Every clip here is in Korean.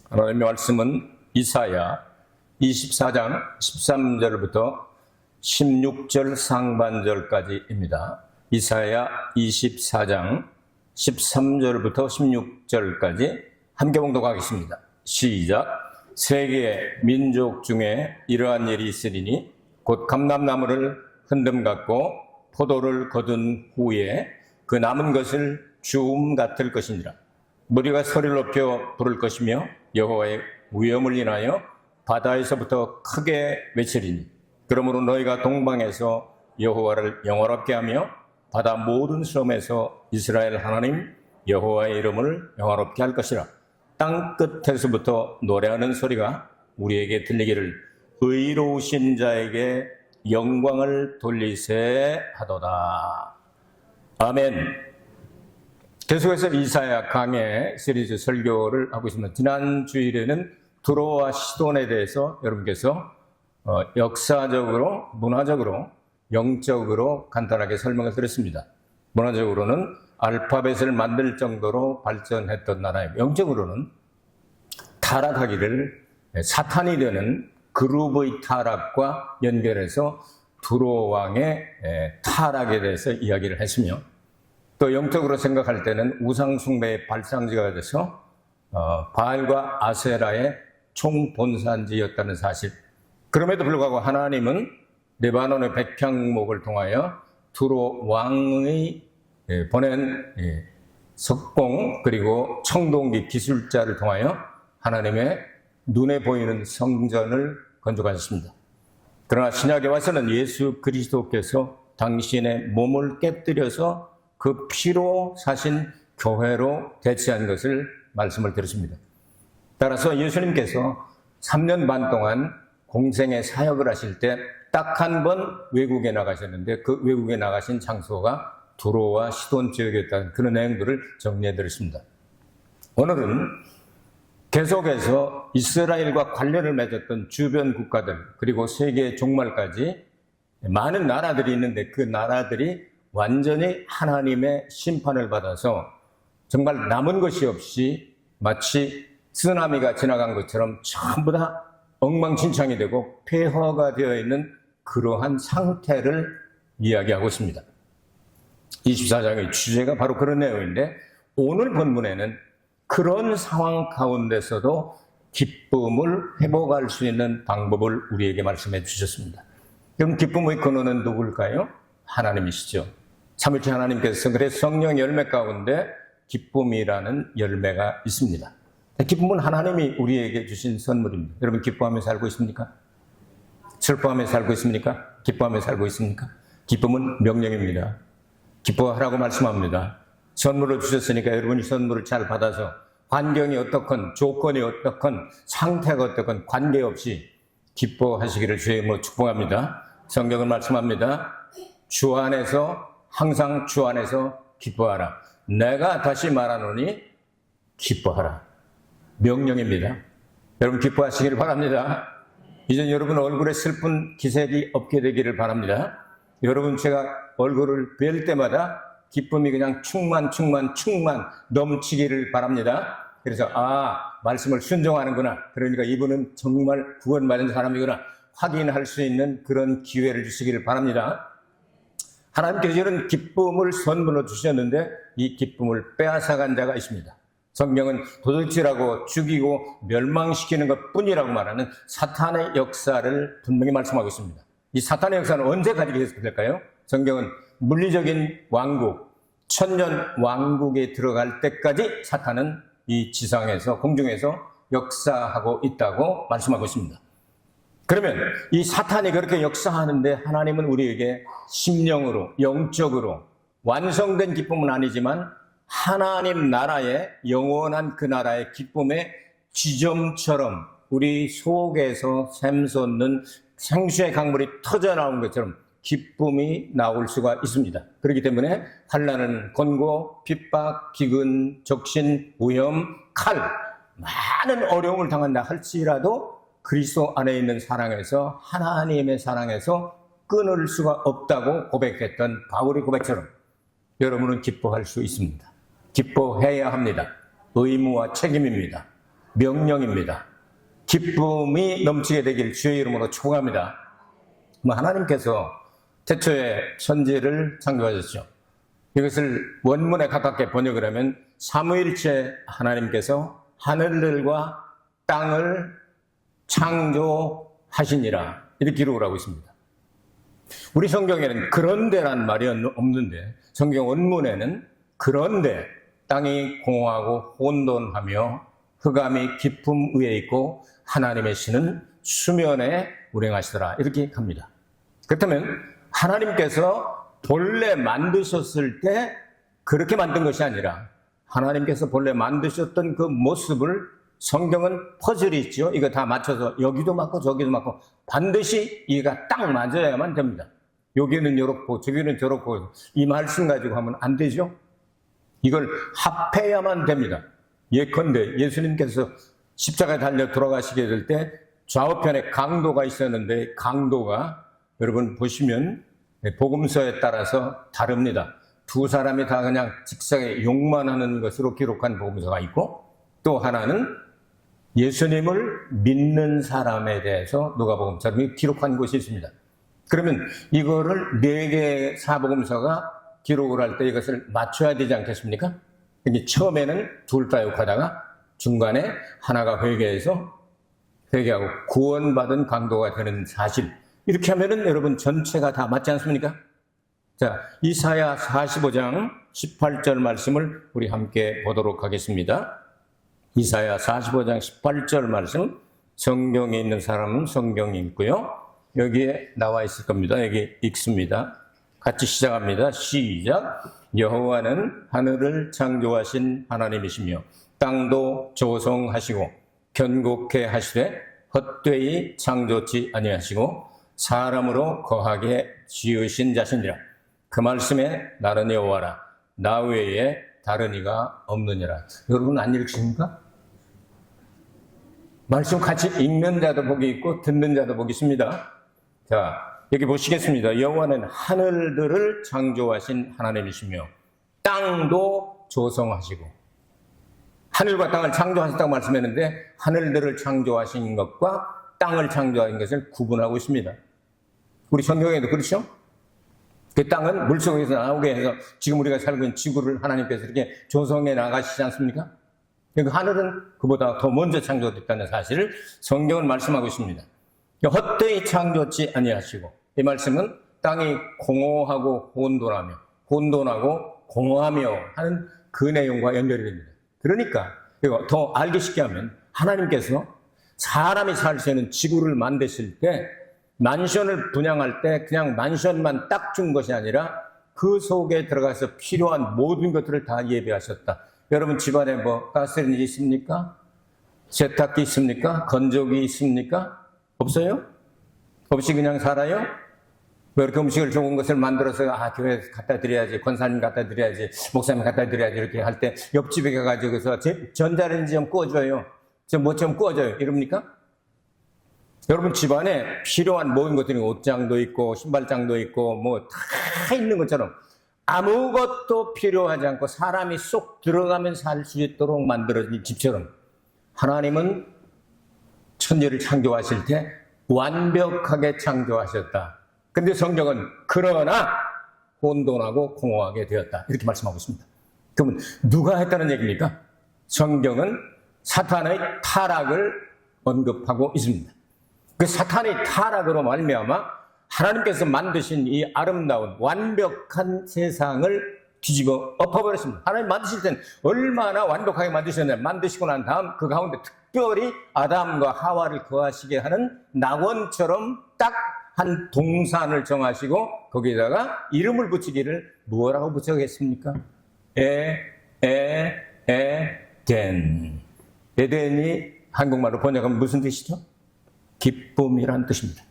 하나님의 말씀은 이사야 24장 13절부터 16절 상반절까지입니다. 이사야 24장 13절부터 16절까지 함께 봉독하겠습니다. 시작. 세계의 민족 중에 이러한 일이 있으리니 곧 감람나무를 흔듦 같고 포도를 거둔 후에 그 남은 것을 주움 같을 것이니라. 무리가 소리를 높여 부를 것이며 여호와의 위엄을 인하여 바다에서부터 크게 외치리니 그러므로 너희가 동방에서 여호와를 영화롭게 하며 바다 모든 섬에서 이스라엘 하나님 여호와의 이름을 영화롭게 할 것이라. 땅 끝에서부터 노래하는 소리가 우리에게 들리기를 의로우신 자에게 영광을 돌리세 하도다. 아멘. 계속해서 이사야 강해 시리즈 설교를 하고 있습니다. 지난 주일에는 두로와 시돈에 대해서 여러분께서 역사적으로, 문화적으로, 영적으로 간단하게 설명을 드렸습니다. 문화적으로는 알파벳을 만들 정도로 발전했던 나라이고, 영적으로는 타락하기를 사탄이 되는 그룹의 타락과 연결해서 두로 왕의 타락에 대해서 이야기를 했으며, 또 영적으로 생각할 때는 우상숭배의 발상지가 돼서 바알과 아세라의 총본산지였다는 사실. 그럼에도 불구하고 하나님은 레바논의 백향목을 통하여 두로 왕의 보낸 석공 그리고 청동기 기술자를 통하여 하나님의 눈에 보이는 성전을 건축하셨습니다. 그러나 신약에 와서는 예수 그리스도께서 당신의 몸을 깨뜨려서 그 피로 사신 교회로 대체한 것을 말씀을 드렸습니다. 따라서 예수님께서 3년 반 동안 공생의 사역을 하실 때 딱 한 번 외국에 나가셨는데 그 외국에 나가신 장소가 두로와 시돈 지역이었다는 그런 내용들을 정리해 드렸습니다. 오늘은 계속해서 이스라엘과 관련을 맺었던 주변 국가들 그리고 세계 종말까지 많은 나라들이 있는데 그 나라들이 완전히 하나님의 심판을 받아서 정말 남은 것이 없이 마치 쓰나미가 지나간 것처럼 전부 다 엉망진창이 되고 폐허가 되어 있는 그러한 상태를 이야기하고 있습니다. 24장의 주제가 바로 그런 내용인데 오늘 본문에는 그런 상황 가운데서도 기쁨을 회복할 수 있는 방법을 우리에게 말씀해 주셨습니다. 그럼 기쁨의 근원은 누굴까요? 하나님이시죠. 삼위일체 하나님께서 그래서 성령 열매 가운데 기쁨이라는 열매가 있습니다. 기쁨은 하나님이 우리에게 주신 선물입니다. 여러분 기뻐하며 살고 있습니까? 슬퍼하며 살고 있습니까? 기뻐하며 살고 있습니까? 기쁨은 명령입니다. 기뻐하라고 말씀합니다. 선물을 주셨으니까 여러분이 선물을 잘 받아서 환경이 어떻건 조건이 어떻건 상태가 어떻건 관계없이 기뻐하시기를 주의 이름으로 축복합니다. 성경은 말씀합니다. 주 안에서 항상 주 안에서 기뻐하라. 내가 다시 말하노니 기뻐하라. 명령입니다. 여러분 기뻐하시기를 바랍니다. 이제 여러분 얼굴에 슬픈 기색이 없게 되기를 바랍니다. 여러분 제가 얼굴을 뵐 때마다 기쁨이 그냥 충만 넘치기를 바랍니다. 그래서 말씀을 순종하는구나. 그러니까 이분은 정말 구원받은 사람이구나. 확인할 수 있는 그런 기회를 주시기를 바랍니다. 하나님께서 이런 기쁨을 선물로 주셨는데 이 기쁨을 빼앗아간 자가 있습니다. 성경은 도둑질하고 죽이고 멸망시키는 것뿐이라고 말하는 사탄의 역사를 분명히 말씀하고 있습니다. 이 사탄의 역사는 언제까지 계속될까요? 성경은 물리적인 왕국, 천년 왕국에 들어갈 때까지 사탄은 이 지상에서 공중에서 역사하고 있다고 말씀하고 있습니다. 그러면 이 사탄이 그렇게 역사하는데 하나님은 우리에게 심령으로 영적으로 완성된 기쁨은 아니지만 하나님 나라의 영원한 그 나라의 기쁨의 지점처럼 우리 속에서 샘솟는 생수의 강물이 터져나온 것처럼 기쁨이 나올 수가 있습니다. 그렇기 때문에 환난은 권고, 핍박, 기근, 적신, 위험, 칼 많은 어려움을 당한다 할지라도 그리스도 안에 있는 사랑에서 하나님의 사랑에서 끊을 수가 없다고 고백했던 바울의 고백처럼 여러분은 기뻐할 수 있습니다. 기뻐해야 합니다. 의무와 책임입니다. 명령입니다. 기쁨이 넘치게 되길 주의 이름으로 축원합니다. 하나님께서 태초에 천지를 창조하셨죠. 이것을 원문에 가깝게 번역을 하면 삼위일체 하나님께서 하늘들과 땅을 창조하시니라 이렇게 기록을 하고 있습니다. 우리 성경에는 그런데란 말이 없는데 성경 원문에는 그런데 땅이 공허하고 혼돈하며 흑암이 깊음 위에 있고 하나님의 신은 수면에 운행하시더라 이렇게 갑니다. 그렇다면 하나님께서 본래 만드셨을 때 그렇게 만든 것이 아니라 하나님께서 본래 만드셨던 그 모습을 성경은 퍼즐이 있죠. 이거 다 맞춰서 여기도 맞고 저기도 맞고 반드시 이가 딱 맞아야만 됩니다. 여기는 이렇고 저기는 저렇고 이 말씀 가지고 하면 안 되죠. 이걸 합해야만 됩니다. 예컨대 예수님께서 십자가에 달려 돌아가시게 될 때 좌우편에 강도가 있었는데 강도가 여러분 보시면 복음서에 따라서 다릅니다. 두 사람이 다 그냥 직사에 욕만 하는 것으로 기록한 복음서가 있고 또 하나는 예수님을 믿는 사람에 대해서 누가복음처럼 기록한 것이 있습니다. 그러면 이거를 4개의 사복음서가 기록을 할 때 이것을 맞춰야 되지 않겠습니까? 처음에는 둘 다 욕하다가 중간에 하나가 회개하고 구원받은 강도가 되는 사실 이렇게 하면은 여러분 전체가 다 맞지 않습니까? 자, 이사야 45장 18절 말씀을 우리 함께 보도록 하겠습니다. 이사야 45장 18절 말씀 성경에 있는 사람은 성경이 있고요. 여기에 나와 있을 겁니다. 여기 읽습니다. 같이 시작합니다. 시작. 여호와는 하늘을 창조하신 하나님이시며 땅도 조성하시고 견고케 하시되 헛되이 창조치 아니하시고 사람으로 거하게 지으신 자신이라. 그 말씀에 나는 여호와라 나 외에 다른 이가 없느니라. 여러분 안 읽으십니까? 말씀 같이 읽는 자도 복이 있고 듣는 자도 복이 있습니다. 자, 여기 보시겠습니다. 여호와는 하늘들을 창조하신 하나님이시며 땅도 조성하시고 하늘과 땅을 창조하셨다고 말씀했는데 하늘들을 창조하신 것과 땅을 창조하신 것을 구분하고 있습니다. 우리 성경에도 그렇죠? 그 땅은 물속에서 나오게 해서 지금 우리가 살고 있는 지구를 하나님께서 이렇게 조성해 나가시지 않습니까? 그러니까 하늘은 그보다 더 먼저 창조됐다는 사실을 성경은 말씀하고 있습니다. 헛되이 창조치 아니하시고 이 말씀은 땅이 공허하고 혼돈하고 공허하며 하는 그 내용과 연결이 됩니다. 그러니까 이거 더 알기 쉽게 하면 하나님께서 사람이 살 수 있는 지구를 만드실 때 만션을 분양할 때 그냥 만션만 딱 준 것이 아니라 그 속에 들어가서 필요한 모든 것들을 다 예배하셨다. 여러분 집안에 뭐 가스레인지 있습니까? 세탁기 있습니까? 건조기 있습니까? 없어요? 없이 그냥 살아요? 왜 이렇게 음식을 좋은 것을 만들어서 교회 갖다 드려야지, 권사님 갖다 드려야지, 목사님 갖다 드려야지 이렇게 할 때 옆집에 가가지고서 전자레인지 좀 꺼줘요. 뭐 좀 꺼줘요. 이럽니까? 여러분 집안에 필요한 모든 것들이 옷장도 있고 신발장도 있고 뭐 다 있는 것처럼 아무것도 필요하지 않고 사람이 쏙 들어가면 살 수 있도록 만들어진 집처럼 하나님은 천지를 창조하실 때 완벽하게 창조하셨다. 근데 성경은 그러나 혼돈하고 공허하게 되었다. 이렇게 말씀하고 있습니다. 그러면 누가 했다는 얘기입니까? 성경은 사탄의 타락을 언급하고 있습니다. 그 사탄의 타락으로 말미암아 하나님께서 만드신 이 아름다운 완벽한 세상을 뒤집어 엎어버렸습니다. 하나님 만드실 때는 얼마나 완벽하게 만드셨냐면 만드시고 난 다음 그 가운데 특별히 아담과 하와를 거하시게 하는 낙원처럼 딱 한 동산을 정하시고 거기다가 이름을 붙이기를 무엇라고 붙여겠습니까? 에덴. 에덴이 한국말로 번역하면 무슨 뜻이죠? 기쁨이란 뜻입니다.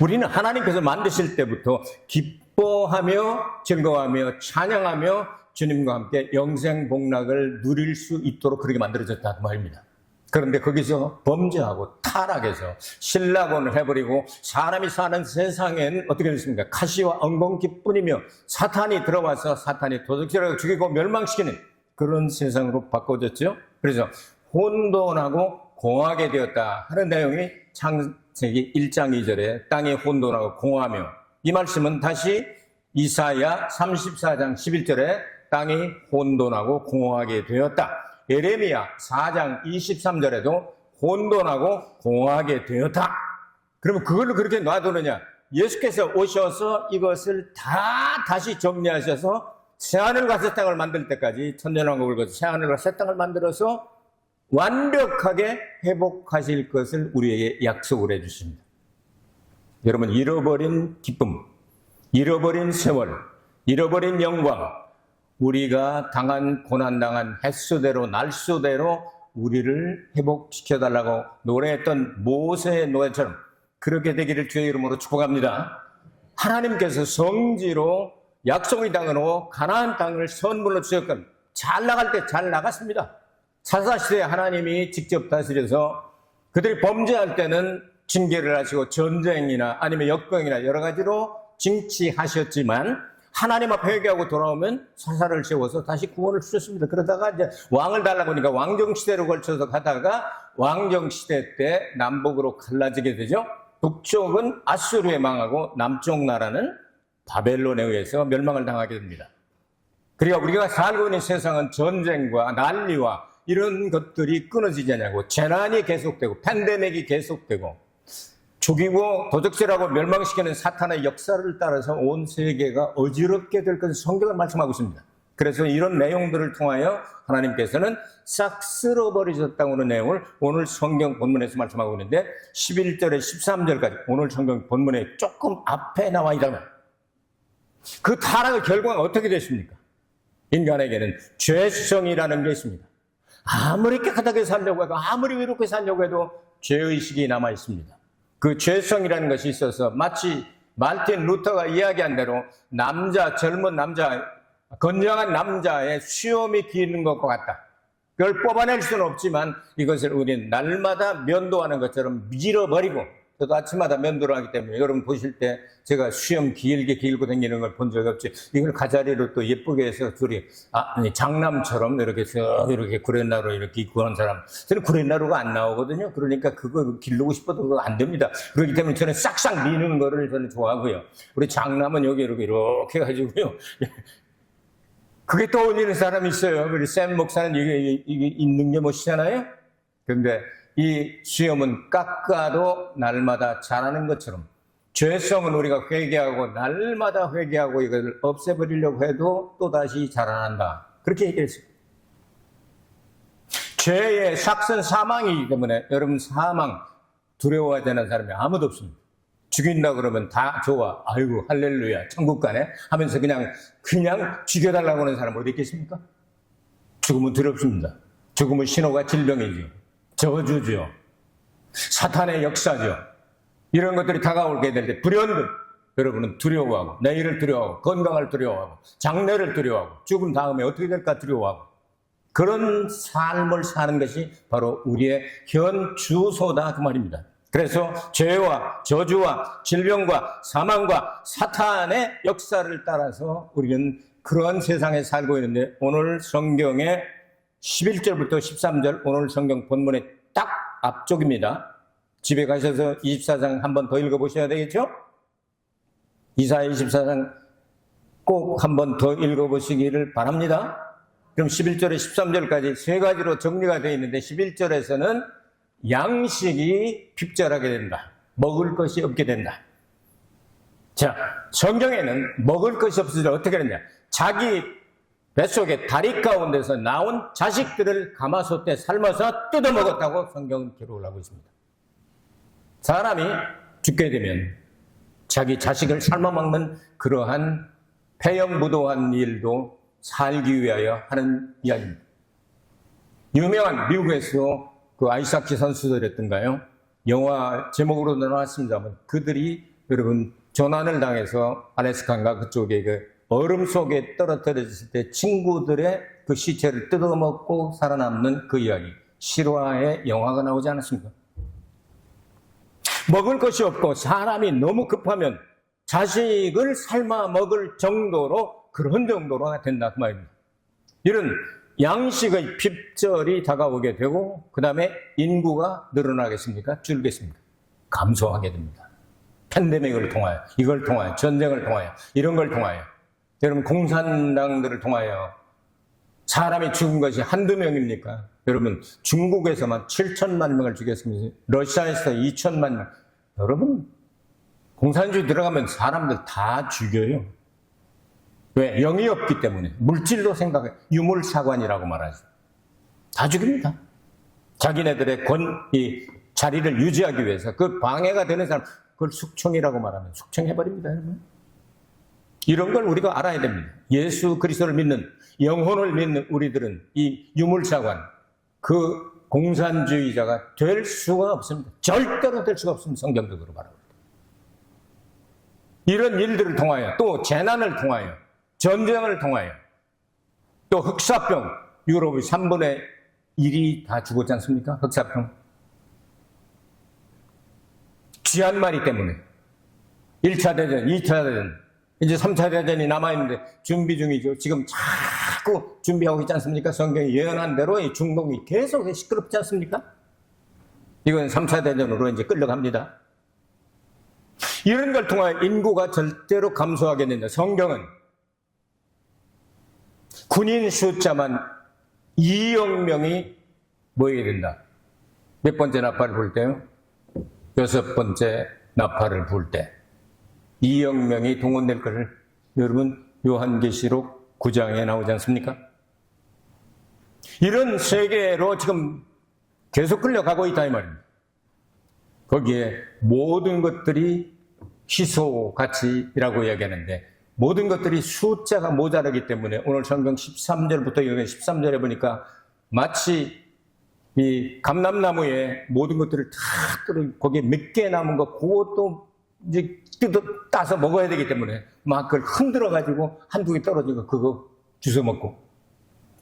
우리는 하나님께서 만드실 때부터 기뻐하며 즐거워하며 찬양하며 주님과 함께 영생복락을 누릴 수 있도록 그렇게 만들어졌다 그 말입니다. 그런데 거기서 범죄하고 타락해서 신락원을 해버리고 사람이 사는 세상엔 어떻게 됐습니까? 가시와 엉겅퀴뿐이며 사탄이 들어와서 사탄이 도둑질하고 죽이고 멸망시키는 그런 세상으로 바꿔졌죠. 그래서 혼돈하고 공하게 되었다 하는 내용이 창세기 1장 2절에 땅이 혼돈하고 공하며, 이 말씀은 다시 이사야 34장 11절에 땅이 혼돈하고 공하게 되었다. 예레미야 4장 23절에도 혼돈하고 공하게 되었다. 그러면 그걸로 그렇게 놔두느냐? 예수께서 오셔서 이것을 다 다시 정리하셔서 새하늘과 새 땅을 만들 때까지, 천년왕국을 거쳐 새하늘과 새 땅을 만들어서 완벽하게 회복하실 것을 우리에게 약속을 해주십니다. 여러분, 잃어버린 기쁨, 잃어버린 세월, 잃어버린 영광, 우리가 당한 고난당한 횟수대로 날수대로 우리를 회복시켜달라고 노래했던 모세의 노래처럼 그렇게 되기를 주의 이름으로 축복합니다. 하나님께서 성지로 약속의 땅으로 가나안 땅을 선물로 주셨건 잘 나갈 때 잘 나갔습니다. 사사시대에 하나님이 직접 다스려서 그들이 범죄할 때는 징계를 하시고 전쟁이나 아니면 역병이나 여러 가지로 징치하셨지만 하나님 앞에 회개하고 돌아오면 사사를 세워서 다시 구원을 주셨습니다. 그러다가 이제 왕을 달라고 하니까 왕정시대로 걸쳐서 가다가 왕정시대 때 남북으로 갈라지게 되죠. 북쪽은 아수르에 망하고 남쪽 나라는 바벨론에 의해서 멸망을 당하게 됩니다. 그러니까 우리가 살고 있는 세상은 전쟁과 난리와 이런 것들이 끊어지지 않냐고, 재난이 계속되고 팬데믹이 계속되고 죽이고 도적질하고 멸망시키는 사탄의 역사를 따라서 온 세계가 어지럽게 될 것을 성경은 말씀하고 있습니다. 그래서 이런 내용들을 통하여 하나님께서는 싹 쓸어버리셨다고 하는 내용을 오늘 성경 본문에서 말씀하고 있는데 11절에 13절까지 오늘 성경 본문에 조금 앞에 나와 있다면 그 타락의 결과가 어떻게 됐습니까? 인간에게는 죄성이라는 게 있습니다. 아무리 깨끗하게 살려고 해도 아무리 외롭게 살려고 해도 죄의식이 남아 있습니다. 그 죄성이라는 것이 있어서 마치 말틴 루터가 이야기한 대로 젊은 남자, 건장한 남자의 수염이 기는 것과 같다. 그걸 뽑아낼 수는 없지만 이것을 우리는 날마다 면도하는 것처럼 밀어버리고, 저도 아침마다 면도를 하기 때문에 여러분 보실 때 제가 수염 길게 길고 다니는 걸 본 적이 없지, 이걸 가자리로 또 예쁘게 해서 둘이 장남처럼 이렇게 구렛나루 이렇게 입고 하는 사람, 저는 구렛나루가 안 나오거든요. 그러니까 그거 기르고 싶어도 그거 안 됩니다. 그렇기 때문에 저는 싹싹 미는 거를 저는 좋아하고요. 우리 장남은 여기 이렇게 해가지고요. 그게 떠올리는 사람이 있어요. 우리 샘 목사는 이게 있는 게 멋이잖아요. 그런데 이 수염은 깎아도 날마다 자라는 것처럼 죄성은 우리가 회개하고 날마다 회개하고 이것을 없애버리려고 해도 또다시 자라난다. 그렇게 얘기했어요. 죄의 삭선 사망이기 때문에 여러분, 사망 두려워해야 되는 사람이 아무도 없습니다. 죽인다 그러면 다 좋아, 아이고 할렐루야 천국 가네 하면서 그냥 죽여달라고 하는 사람 어디 있겠습니까? 죽음은 두렵습니다. 죽음은 신호가 질병이죠, 저주죠, 사탄의 역사죠. 이런 것들이 다가오게 될 때 불현듯 여러분은 두려워하고, 내일을 두려워하고, 건강을 두려워하고, 장래를 두려워하고, 죽음 다음에 어떻게 될까 두려워하고, 그런 삶을 사는 것이 바로 우리의 현 주소다 그 말입니다. 그래서 죄와 저주와 질병과 사망과 사탄의 역사를 따라서 우리는 그런 세상에 살고 있는데, 오늘 성경의 11절부터 13절 오늘 성경 본문의 딱 앞쪽입니다. 집에 가셔서 24장 한 번 더 읽어보셔야 되겠죠? 이사야 24장 꼭 한 번 더 읽어보시기를 바랍니다. 그럼 11절에 13절까지 세 가지로 정리가 되어 있는데, 11절에서는 양식이 핍절하게 된다. 먹을 것이 없게 된다. 자, 성경에는 먹을 것이 없을 때 어떻게 되냐? 자기 뱃속에 다리 가운데서 나온 자식들을 가마솥에 삶아서 뜯어 먹었다고 성경은 기록을 하고 있습니다. 사람이 죽게 되면 자기 자식을 삶아 먹는 그러한 폐영무도한 일도 살기 위하여 하는 이야기입니다. 유명한 미국에서 그 아이스하키 선수들이었던가요? 영화 제목으로 나왔습니다만 그들이 여러분 조난을 당해서 알래스카인가 그쪽에 그 얼음 속에 떨어뜨려졌을 때 친구들의 그 시체를 뜯어먹고 살아남는 그 이야기, 실화의 영화가 나오지 않았습니까? 먹을 것이 없고 사람이 너무 급하면 자식을 삶아 먹을 정도로, 그런 정도로 된다 그 말입니다. 이런 양식의 핍절이 다가오게 되고 그 다음에 인구가 늘어나겠습니까? 줄겠습니까? 감소하게 됩니다. 팬데믹을 통하여, 이걸 통하여, 전쟁을 통하여, 이런 걸 통하여, 여러분 공산당들을 통하여 사람이 죽은 것이 한두 명입니까? 여러분 중국에서만 7천만 명을 죽였습니다. 러시아에서 2천만 명. 여러분 공산주의 들어가면 사람들 다 죽여요. 왜? 영이 없기 때문에. 물질로 생각해. 유물사관이라고 말하죠. 다 죽입니다. 자기네들의 이 자리를 유지하기 위해서 그 방해가 되는 사람, 그걸 숙청이라고 말하면 숙청해버립니다, 여러분. 이런 걸 우리가 알아야 됩니다. 예수 그리스도를 믿는, 영혼을 믿는 우리들은 이 유물사관, 그 공산주의자가 될 수가 없습니다. 절대로 될 수가 없습니다. 성경적으로 말하고. 이런 일들을 통하여, 또 재난을 통하여, 전쟁을 통하여, 또 흑사병, 유럽의 3분의 1이 다 죽었지 않습니까? 흑사병. 쥐한마리 때문에. 1차 대전, 2차 대전, 이제 3차 대전이 남아있는데 준비 중이죠. 지금 자꾸 준비하고 있지 않습니까? 성경이 예언한 대로 이 중동이 계속 시끄럽지 않습니까? 이건 3차 대전으로 이제 끌려갑니다. 이런 걸 통하여 인구가 절대로 감소하게 된다. 성경은 군인 숫자만 2억 명이 모여야 된다. 몇 번째 나팔을 불 때요? 6번째 나팔을 불 때 2억 명이 동원될 것을 여러분 요한계시록 9장에 나오지 않습니까? 이런 세계로 지금 계속 끌려가고 있다 이 말입니다. 거기에 모든 것들이 희소가치라고 이야기하는데 모든 것들이 숫자가 모자라기 때문에 오늘 성경 13절부터 여기 13절에 보니까 마치 이 감람나무에 모든 것들을 다 거기에 몇 개 남은 거 그것도 이제 따서 먹어야 되기 때문에 막 그걸 흔들어 가지고 한두 개 떨어진 거 그거 주워 먹고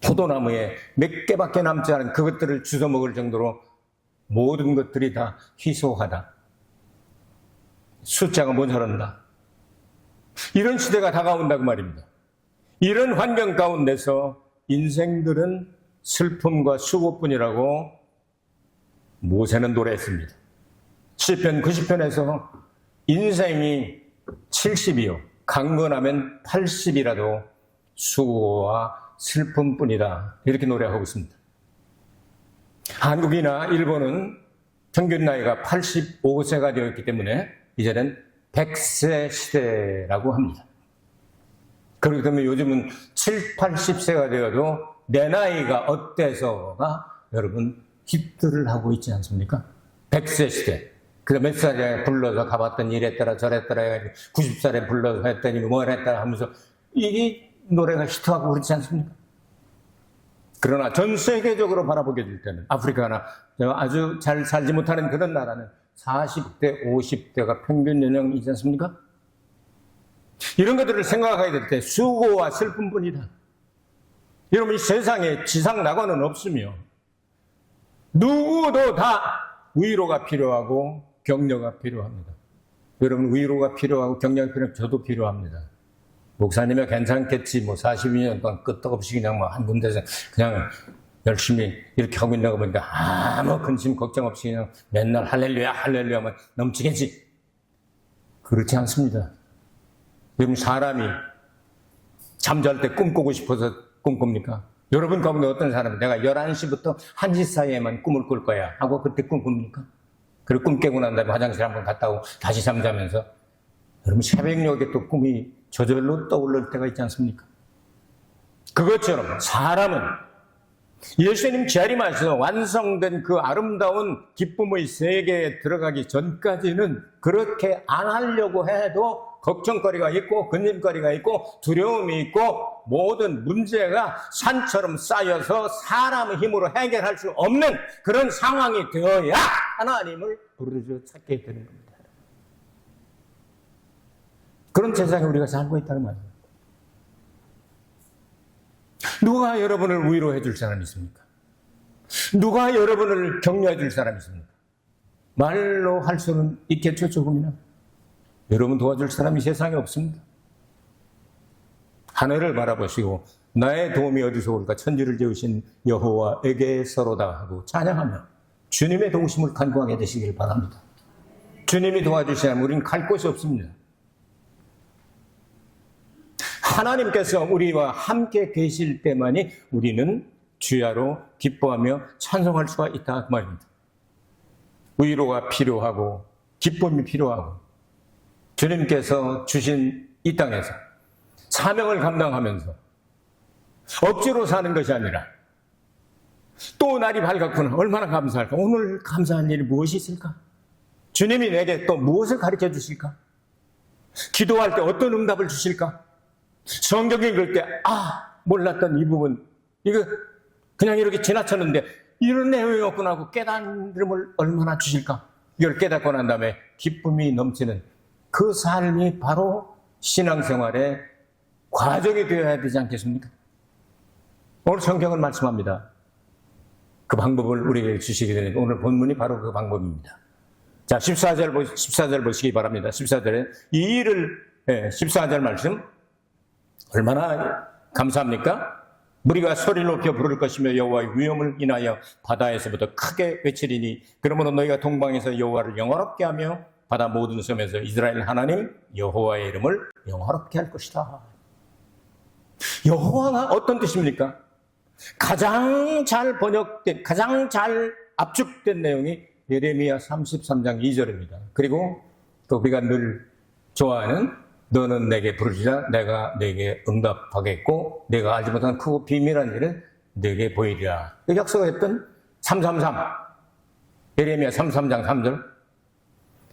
포도나무에 몇 개밖에 남지 않은 그것들을 주워 먹을 정도로 모든 것들이 다 희소하다. 숫자가 모자란다. 이런 시대가 다가온다고 말입니다. 이런 환경 가운데서 인생들은 슬픔과 수고뿐이라고 모세는 노래했습니다. 시편 90편에서 인생이 70이요. 강건하면 80이라도 수고와 슬픔뿐이다. 이렇게 노래하고 있습니다. 한국이나 일본은 평균 나이가 85세가 되었기 때문에 이제는 100세 시대라고 합니다. 그렇기 때문에 요즘은 7, 80세가 되어도 내 나이가 어때서가 여러분 히트를 하고 있지 않습니까? 100세 시대. 그래서 몇 살에 불러서 가봤더니 이랬더라 저랬더라 해가지고 90살에 불러서 했더니 뭘 했더라 하면서 이 노래가 히트하고 그렇지 않습니까? 그러나 전 세계적으로 바라보게 될 때는 아프리카나 아주 잘 살지 못하는 그런 나라는 40대, 50대가 평균 연령이지 않습니까? 이런 것들을 생각하게 될 때 수고와 슬픔뿐이다. 여러분 이 세상에 지상낙원은 없으며 누구도 다 위로가 필요하고 격려가 필요합니다. 여러분 위로가 필요하고 격려가 필요하면 저도 필요합니다. 목사님이 괜찮겠지 뭐 42년 동안 끄떡없이 그냥 뭐 한 군데서 그냥 열심히 이렇게 하고 있는 거 보니까 아무 근심 걱정 없이 그냥 맨날 할렐루야 할렐루야만 넘치겠지. 그렇지 않습니다. 여러분 사람이 잠잘 때 꿈꾸고 싶어서 꿈꿉니까? 여러분 가운데 어떤 사람이 내가 11시부터 1시 사이에만 꿈을 꿀 거야 하고 그때 꿈꿉니까? 그리고 꿈 깨고 난 다음에 화장실 한번 갔다 오고 다시 잠자면서 여러분 새벽녘에 또 꿈이 저절로 떠오를 때가 있지 않습니까? 그것처럼 사람은 예수님 재림하셔서 완성된 그 아름다운 기쁨의 세계에 들어가기 전까지는 그렇게 안 하려고 해도 걱정거리가 있고 근심거리가 있고 두려움이 있고 모든 문제가 산처럼 쌓여서 사람의 힘으로 해결할 수 없는 그런 상황이 되어야 하나님을 부르짖어 찾게 되는 겁니다. 그런 세상에 우리가 살고 있다는 말입니다. 누가 여러분을 위로해 줄 사람이 있습니까? 누가 여러분을 격려해 줄 사람이 있습니까? 말로 할 수는 있겠죠, 조금이나. 여러분 도와줄 사람이 세상에 없습니다. 하늘을 바라보시고 나의 도움이 어디서 올까? 천지를 지으신 여호와에게서로다 하고 찬양하며 주님의 도우심을 간구하게 되시길 바랍니다. 주님이 도와주시지 않으면 우리는 갈 곳이 없습니다. 하나님께서 우리와 함께 계실 때만이 우리는 주야로 기뻐하며 찬송할 수가 있다 그 말입니다. 위로가 필요하고 기쁨이 필요하고 주님께서 주신 이 땅에서 사명을 감당하면서 억지로 사는 것이 아니라 또 날이 밝았구나. 얼마나 감사할까. 오늘 감사한 일이 무엇이 있을까? 주님이 내게 또 무엇을 가르쳐 주실까? 기도할 때 어떤 응답을 주실까? 성경 읽을 때 몰랐던 이 부분 이거 그냥 이렇게 지나쳤는데 이런 내용이었구나 하고 깨달음을 얼마나 주실까? 이걸 깨닫고 난 다음에 기쁨이 넘치는 그 삶이 바로 신앙생활의 과정이 되어야 되지 않겠습니까? 오늘 성경은 말씀합니다. 그 방법을 우리에게 주시게 되니까 오늘 본문이 바로 그 방법입니다. 자, 14절 보시기 바랍니다. 14절에 이 일을 14절 말씀 얼마나 감사합니까? 무리가 소리를 높여 부를 것이며 여호와의 위엄을 인하여 바다에서부터 크게 외치리니 그러므로 너희가 동방에서 여호와를 영화롭게 하며 바다 모든 섬에서 이스라엘 하나님 여호와의 이름을 영화롭게 할 것이다. 여호와가 어떤 뜻입니까? 가장 잘 번역된, 가장 잘 압축된 내용이 예레미야 33장 2절입니다. 그리고 또 우리가 늘 좋아하는 너는 내게 부르짖으라 내가 내게 응답하겠고 내가 알지 못한 크고 비밀한 일을 내게 보이리라. 약속했던 333 예레미야 33장 3절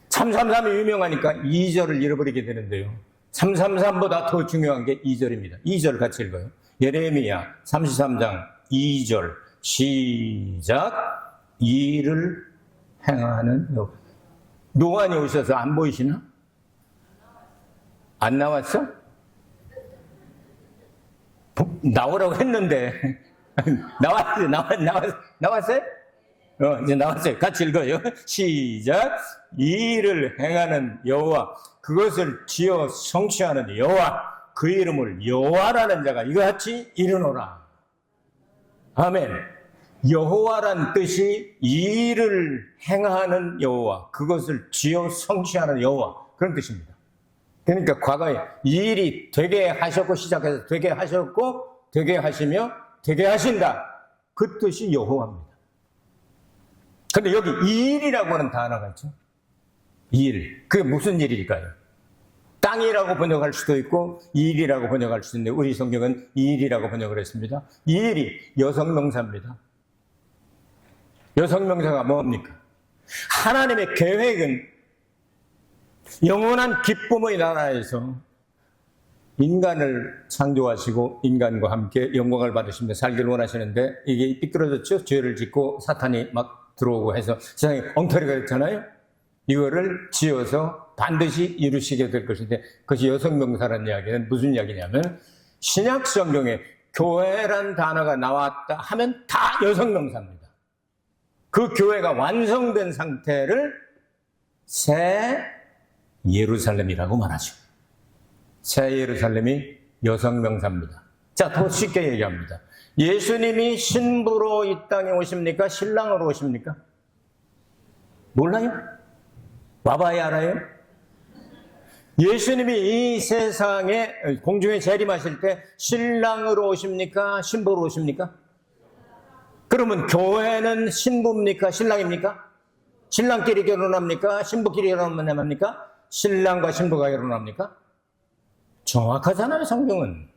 333이 유명하니까 2절을 잃어버리게 되는데요. 333보다 더 중요한 게 2절입니다. 2절 같이 읽어요. 예레미야 33장 2절 시작. 일을 행하는 노안이 오셔서 안 보이시나? 안 나왔어? 나오라고 했는데 나왔어요? 이제 나왔어요. 같이 읽어요. 시작. 일을 행하는 여호와 그것을 지어 성취하는 여호와 그 이름을 여호와라는 자가 이같이 이르노라. 아멘. 여호와란 뜻이 일을 행하는 여호와 그것을 지어 성취하는 여호와 그런 뜻입니다. 그러니까 과거에 이 일이 되게 하셨고 시작해서 되게 하셨고 되게 하시며 되게 하신다. 그 뜻이 여호와입니다. 그런데 여기 이 일이라고 하는 단어가 있죠. 일. 그게 무슨 일일까요? 땅이라고 번역할 수도 있고 이 일이라고 번역할 수도 있는데 우리 성경은 이 일이라고 번역을 했습니다. 이 일이 여성명사입니다. 여성명사가 뭡니까? 하나님의 계획은 영원한 기쁨의 나라에서 인간을 창조하시고 인간과 함께 영광을 받으시며 살기를 원하시는데 이게 삐뚤어졌죠? 죄를 짓고 사탄이 막 들어오고 해서 세상에 엉터리가 됐잖아요? 이거를 지어서 반드시 이루시게 될 것인데 그것이 여성명사라는 이야기는 무슨 이야기냐면 신약 성경에 교회란 단어가 나왔다 하면 다 여성명사입니다. 그 교회가 완성된 상태를 새 예루살렘이라고 말하죠. 새 예루살렘이 여성명사입니다. 자, 더 쉽게 얘기합니다. 예수님이 신부로 이 땅에 오십니까? 신랑으로 오십니까? 몰라요? 와봐야 알아요? 예수님이 이 세상에 공중에 재림하실 때 신랑으로 오십니까? 신부로 오십니까? 그러면 교회는 신부입니까? 신랑입니까? 신랑끼리 결혼합니까? 신부끼리 결혼합니까? 신랑과 신부가 결혼합니까? 정확하잖아요, 성경은.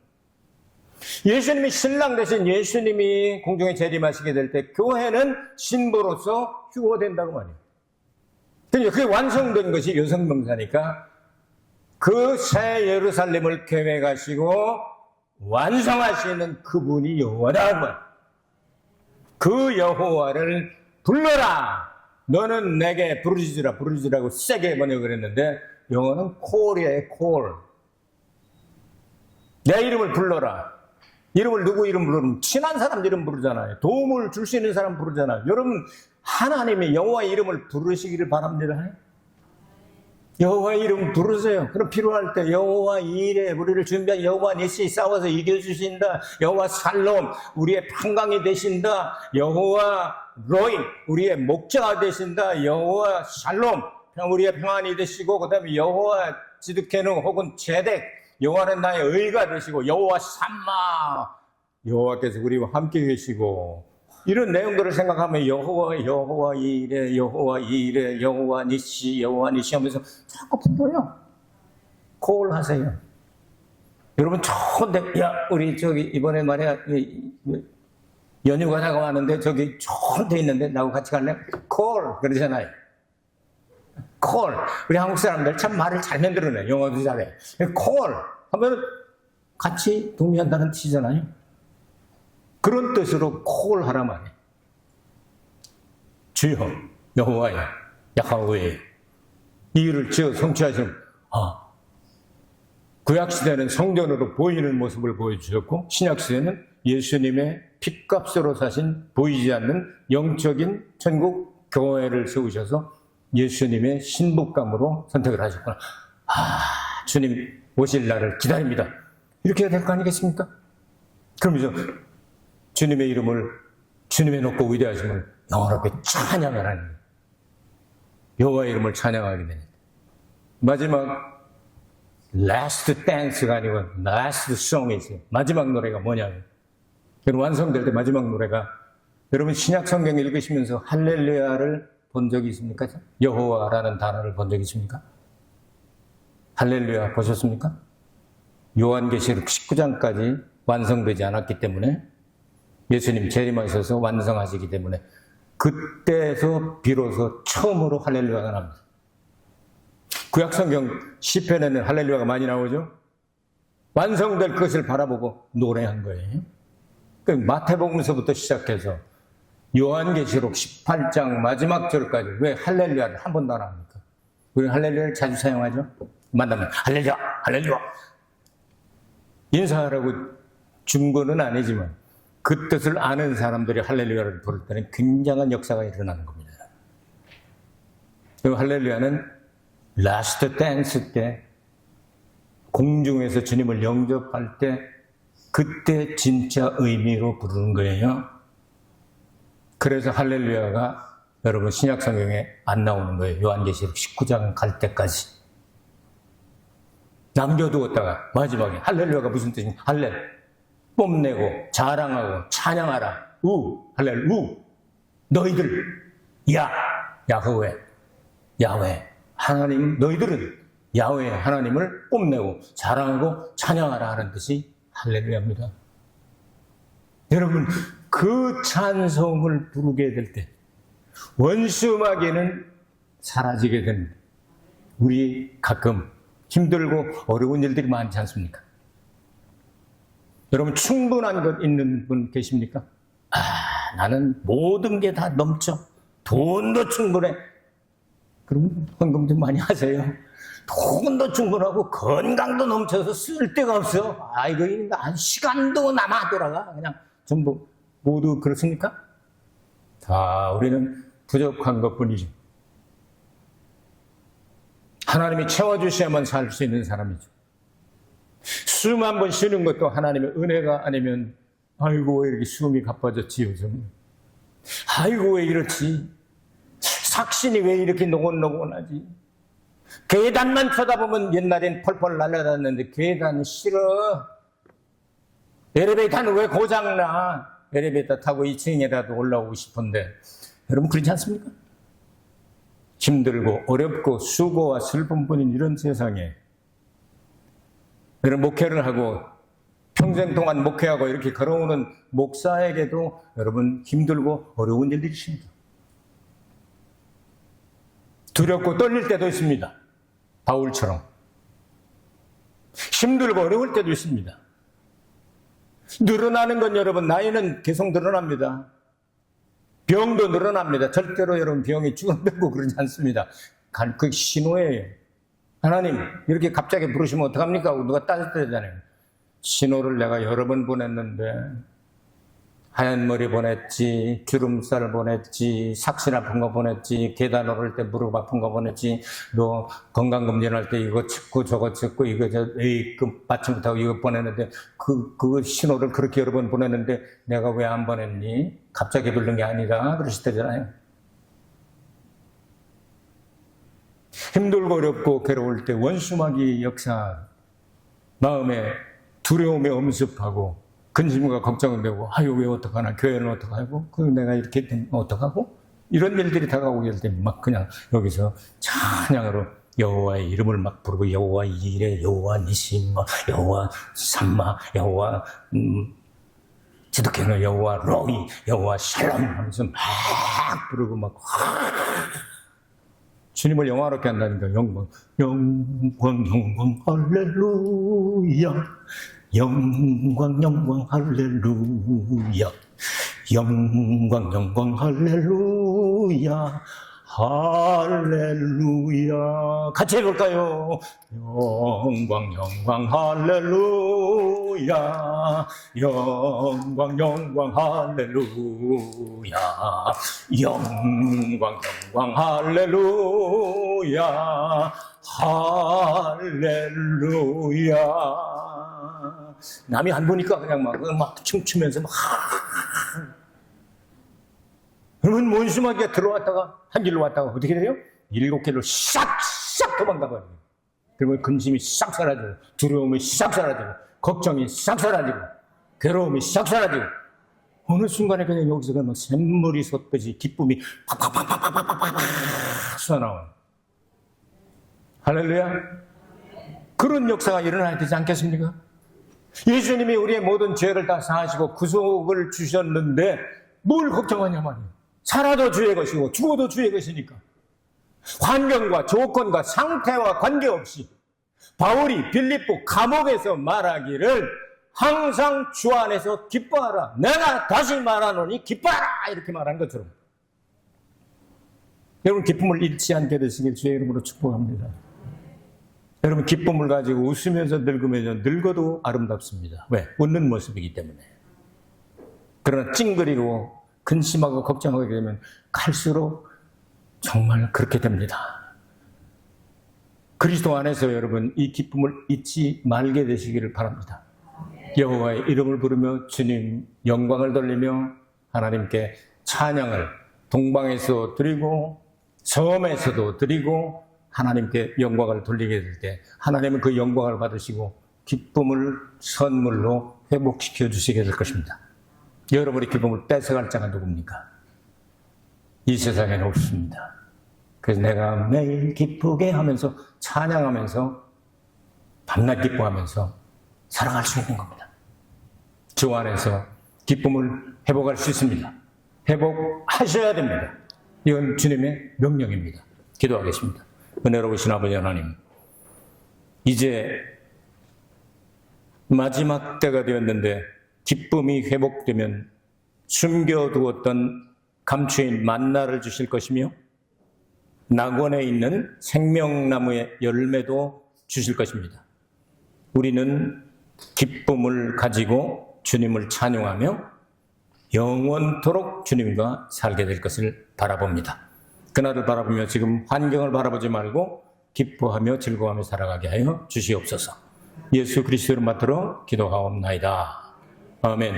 예수님이 신랑 대신 예수님이 공중에 재림하시게 될 때 교회는 신부로서 휴거된다고 말이에요. 그러니까 그게 완성된 것이 여성명사니까 그 새 예루살렘을 계획하시고 완성하시는 그분이 여호와다. 그 여호와를 불러라. 너는 내게 부르짖으라고 세게 번역을 했는데 영어는 call이에요. call. 내 이름을 불러라. 이름을 누구 이름 부르면 친한 사람 이름 부르잖아요. 도움을 줄 수 있는 사람 부르잖아요. 여러분 하나님의 여호와의 이름을 부르시기를 바랍니다. 여호와 이름 부르세요. 그럼 필요할 때 여호와 이레, 우리를 준비한 여호와 니시, 싸워서 이겨주신다. 여호와 살롬, 우리의 평강이 되신다. 여호와 로이, 우리의 목자가 되신다. 여호와 샬롬, 우리의 평안이 되시고, 그 다음에 여호와 지드케는 혹은 제덱, 여호와는 나의 의가 되시고, 여호와 삼마, 여호와께서 우리와 함께 계시고, 이런 내용들을 생각하면 여호와 이레, 여호와 이레, 여호와 니시 하면서 자꾸 불러요. 콜하세요. 여러분 좋은데, 야 우리 저기 이번에 말이야 연휴가 다가왔는데 저기 좋은 데 있는데 나하고 같이 갈래? 콜 그러잖아요. 콜. 우리 한국 사람들 참 말을 잘 만들어내. 영어도 잘해. 콜 하면 같이 동의한다는 뜻이잖아요. 그런 뜻으로 콜하라 말이에요. 주여, 여호와여, 야하웨, 이 일을 지어 성취하시는, 구약시대는 성전으로 보이는 모습을 보여주셨고, 신약시대는 예수님의 핏값으로 사신 보이지 않는 영적인 천국 교회를 세우셔서 예수님의 신부감으로 선택을 하셨구나. 주님 오실 날을 기다립니다. 이렇게 해야 될 거 아니겠습니까? 그러면서 주님의 이름을, 주님의 높고 위대하심을 영원하게 찬양을 하는 거예요. 여호와의 이름을 찬양하게 됩니다. 마지막 last dance가 아니고 last song이 있어요. 마지막 노래가 뭐냐면, 여러분 완성될 때 마지막 노래가, 여러분 신약 성경 읽으시면서 할렐루야를 본 적이 있습니까? 여호와라는 단어를 본 적이 있습니까? 할렐루야 보셨습니까? 요한계시록 19장까지 완성되지 않았기 때문에, 예수님 재림하셔서 완성하시기 때문에 그때에서 비로소 처음으로 할렐루야가 나옵니다. 구약성경 시편에는 할렐루야가 많이 나오죠. 완성될 것을 바라보고 노래한 거예요. 마태복음서부터 시작해서 요한계시록 18장 마지막 절까지 왜 할렐루야를 한 번도 안 합니까? 우리는 할렐루야를 자주 사용하죠. 만나면 할렐루야, 할렐루야. 인사하라고 준 거는 아니지만 그 뜻을 아는 사람들이 할렐루야를 부를 때는 굉장한 역사가 일어나는 겁니다. 이 할렐루야는 라스트 댄스 때, 공중에서 주님을 영접할 때, 그때 진짜 의미로 부르는 거예요. 그래서 할렐루야가 여러분 신약 성경에 안 나오는 거예요. 요한계시록 19장 갈 때까지. 남겨두었다가 마지막에 할렐루야가 무슨 뜻인가? 할렐. 뽐내고 자랑하고 찬양하라. 할렐루. 너희들 야흐웨 야훼 하나님, 너희들은 야훼 하나님을 뽐내고 자랑하고 찬양하라 하는 뜻이 할렐루야입니다. 여러분 그 찬송을 부르게 될 때 원수마귀는 사라지게 됩니다. 우리 가끔 힘들고 어려운 일들이 많지 않습니까? 여러분 충분한 것 있는 분 계십니까? 나는 모든 게 다 넘쳐. 돈도 충분해. 그럼 헌금 좀 많이 하세요. 돈도 충분하고 건강도 넘쳐서 쓸 데가 없어. 이거 시간도 남아 돌아가. 그냥 전부 모두 그렇습니까? 다 우리는 부족한 것뿐이죠. 하나님이 채워주셔야만 살 수 있는 사람이죠. 숨 한 번 쉬는 것도 하나님의 은혜가 아니면, 아이고 왜 이렇게 숨이 가빠졌지 요즘, 아이고 왜 이렇지, 삭신이 왜 이렇게 노곤노곤하지, 계단만 쳐다보면 옛날엔 펄펄 날아다녔는데 계단 싫어, 엘리베이터는 왜 고장나, 엘리베이터 타고 2층이라도 올라오고 싶은데. 여러분 그렇지 않습니까? 힘들고 어렵고 수고와 슬픔뿐인 이런 세상에 여러분 목회를 하고 평생 동안 목회하고 이렇게 걸어오는 목사에게도 여러분 힘들고 어려운 일들이 있습니다. 두렵고 떨릴 때도 있습니다. 바울처럼 힘들고 어려울 때도 있습니다. 늘어나는 건 여러분 나이는 계속 늘어납니다. 병도 늘어납니다. 절대로 여러분 병이 줄어들고 그러지 않습니다. 그 신호예요. 하나님 이렇게 갑자기 부르시면 어떡합니까? 누가 따뜻하잖아요. 신호를 내가 여러 번 보냈는데 하얀 머리 보냈지, 주름살 보냈지, 삭신 아픈 거 보냈지, 계단 오를 때 무릎 아픈 거 보냈지, 너 건강검진할 때 이거 찍고 저거 찍고 이거 A급 받지 못하고 이거 보냈는데 그 신호를 그렇게 여러 번 보냈는데 내가 왜 안 보냈니? 갑자기 부른 게 아니라 그러시대잖아요. 힘들고 어렵고 괴로울 때 원수마귀 역사, 마음에 두려움에 엄습하고 근심과 걱정은 되고, 아유, 왜 어떡하나, 교회는 어떡하고, 내가 이렇게 되면 어떡하고? 이런 일들이 다가오게 될 때 막 그냥 여기서 찬양으로 여호와의 이름을 막 부르고, 여호와 이레, 여호와 니시, 여호와 삼마, 여호와 지도케노, 여호와 로이, 여호와 샬롬 하면서 막 부르고 막 주님을 영화롭게 한다니까. 영광, 영광, 영광, 할렐루야. 영광, 영광, 할렐루야. 영광, 영광, 할렐루야. 할렐루야. 같이 해볼까요? 영광, 영광, 할렐루야. 영광, 영광, 할렐루야. 영광, 영광, 할렐루야. 할렐루야. 남이 안 보니까 그냥 막 춤추면서 막. 그러면 원수마귀가 들어왔다가 한 길로 왔다가 어떻게 돼요? 7길로 싹싹 도망가 버려요. 그러면 근심이 싹 사라지고, 두려움이 싹 사라지고, 걱정이 싹 사라지고, 괴로움이 싹 사라지고, 어느 순간에 그냥 여기서 그냥 샘물이 솟듯이 기쁨이 팍팍팍팍팍팍팍 쏟아나와요. 할렐루야. 그런 역사가 일어나야 되지 않겠습니까? 예수님이 우리의 모든 죄를 다 사하시고 구속을 주셨는데 뭘 걱정하냐 말이에요. 살아도 주의 것이고 죽어도 주의 것이니까. 환경과 조건과 상태와 관계없이 바울이 빌립보 감옥에서 말하기를 항상 주 안에서 기뻐하라. 내가 다시 말하노니 기뻐하라. 이렇게 말한 것처럼. 여러분 기쁨을 잃지 않게 되시길 주의 이름으로 축복합니다. 여러분 기쁨을 가지고 웃으면서 늙으면 늙어도 아름답습니다. 왜? 웃는 모습이기 때문에. 그러나 찡그리고 근심하고 걱정하게 되면 갈수록 정말 그렇게 됩니다. 그리스도 안에서 여러분 이 기쁨을 잊지 말게 되시기를 바랍니다. 여호와의 이름을 부르며 주님 영광을 돌리며 하나님께 찬양을 동방에서 드리고 섬에서도 드리고 하나님께 영광을 돌리게 될 때 하나님은 그 영광을 받으시고 기쁨을 선물로 회복시켜 주시게 될 것입니다. 여러분의 기쁨을 뺏어갈 자가 누굽니까? 이 세상에는 없습니다. 그래서 내가 매일 기쁘게 하면서 찬양하면서 밤낮 기뻐하면서 살아갈 수 있는 겁니다. 주 안에서 기쁨을 회복할 수 있습니다. 회복하셔야 됩니다. 이건 주님의 명령입니다. 기도하겠습니다. 은혜로우신 아버지 하나님, 이제 마지막 때가 되었는데 기쁨이 회복되면 숨겨두었던 감추인 만나를 주실 것이며 낙원에 있는 생명나무의 열매도 주실 것입니다. 우리는 기쁨을 가지고 주님을 찬양하며 영원토록 주님과 살게 될 것을 바라봅니다. 그날을 바라보며 지금 환경을 바라보지 말고 기뻐하며 즐거워하며 살아가게 하여 주시옵소서. 예수 그리스도를 맡들어 기도하옵나이다. 아멘.